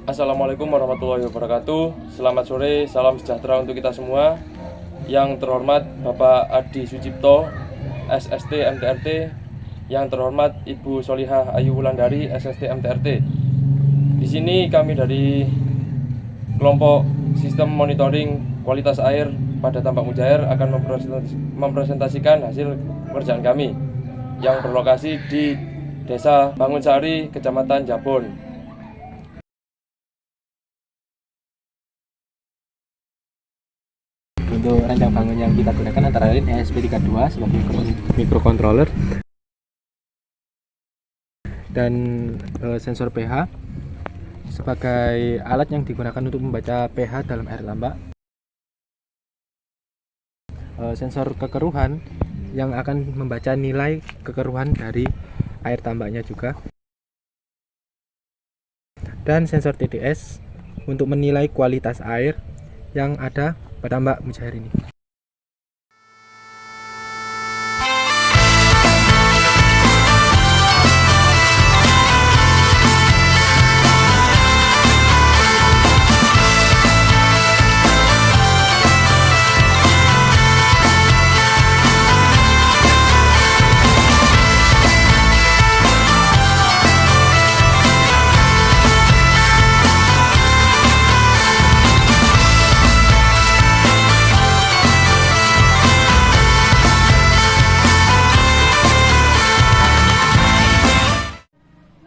Assalamualaikum warahmatullahi wabarakatuh. Selamat sore, salam sejahtera untuk kita semua. Yang terhormat Bapak Adi Sucipto, SST MTRT. Yang terhormat Ibu Solihah Ayu Wulandari, SST MTRT. Di sini kami dari kelompok Sistem Monitoring Kualitas Air pada Tambak Mujair akan mempresentasikan hasil pekerjaan kami yang berlokasi di Desa Bangunsari, Kecamatan Jabon. Untuk rancang bangun yang kita gunakan antara lain ESP32 sebagai microcontroller dan sensor pH sebagai alat yang digunakan untuk membaca pH dalam air tambak, sensor kekeruhan yang akan membaca nilai kekeruhan dari air tambaknya juga, dan sensor TDS untuk menilai kualitas air yang ada pada Tambak Mujair ini.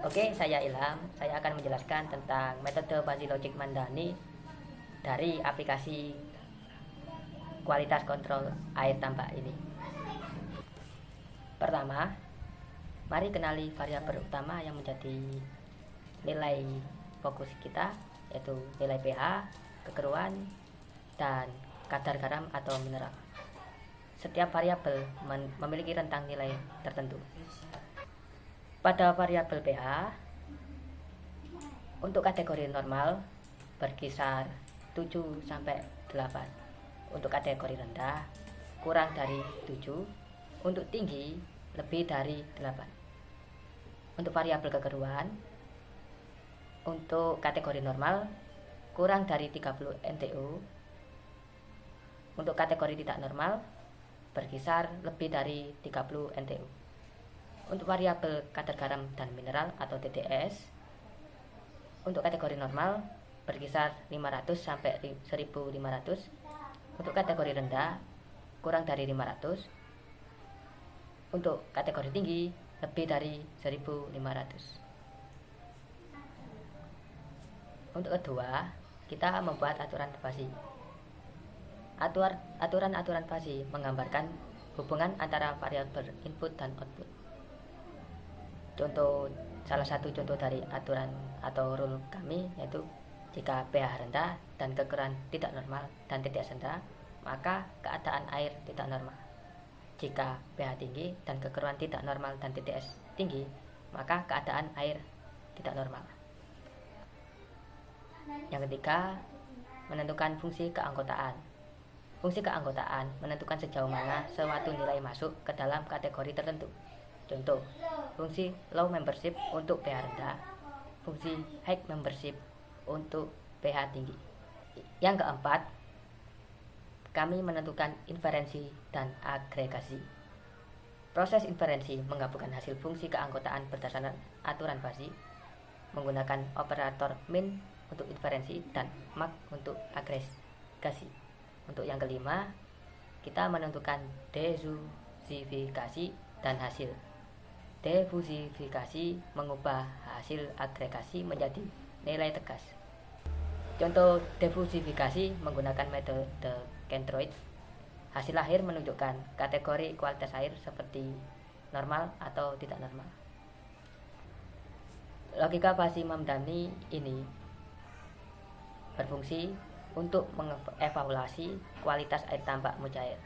Oke, saya Ilham. Saya akan menjelaskan tentang metode fuzzy logic Mandani dari aplikasi kualitas kontrol air tambak ini. Pertama, mari kenali variabel utama yang menjadi nilai fokus kita, yaitu nilai pH, kekeruhan, dan kadar garam atau mineral. Setiap variabel memiliki rentang nilai tertentu. Pada variabel pH, untuk kategori normal berkisar 7 sampai 8. Untuk kategori rendah kurang dari 7, untuk tinggi lebih dari 8. Untuk variabel kekeruhan, untuk kategori normal kurang dari 30 NTU. Untuk kategori tidak normal berkisar lebih dari 30 NTU. Untuk variabel kadar garam dan mineral atau TDS, untuk kategori normal berkisar 500 sampai 1500. Untuk kategori rendah kurang dari 500. Untuk kategori tinggi lebih dari 1500. Untuk kedua, kita membuat aturan fuzzy. Aturan fuzzy menggambarkan hubungan antara variabel input dan output. Salah satu contoh dari aturan atau rule kami yaitu jika pH rendah dan kekeruhan tidak normal dan TDS rendah, maka keadaan air tidak normal. Jika pH tinggi dan kekeruhan tidak normal dan TDS tinggi, maka keadaan air tidak normal. Yang ketiga, menentukan fungsi keanggotaan. Fungsi keanggotaan menentukan sejauh mana suatu nilai masuk ke dalam kategori tertentu. Contoh, fungsi low membership untuk pH rendah, fungsi high membership untuk pH tinggi. Yang keempat, kami menentukan inferensi dan agregasi. Proses inferensi menggabungkan hasil fungsi keanggotaan berdasarkan aturan fuzzy, menggunakan operator min untuk inferensi dan mag untuk agregasi. Untuk yang kelima, kita menentukan defusifikasi dan hasil. Defusifikasi mengubah hasil agregasi menjadi nilai tegas. Contoh defusifikasi menggunakan metode Kentoroid. Hasil akhir menunjukkan kategori kualitas air seperti normal atau tidak normal. Logika fuzzy Mandani ini berfungsi untuk mengevaluasi kualitas air tambak mujair.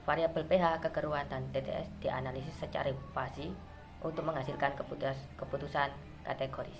Variabel pH, kekeruhan, dan TDS dianalisis secara fuzzy untuk menghasilkan keputusan kategoris.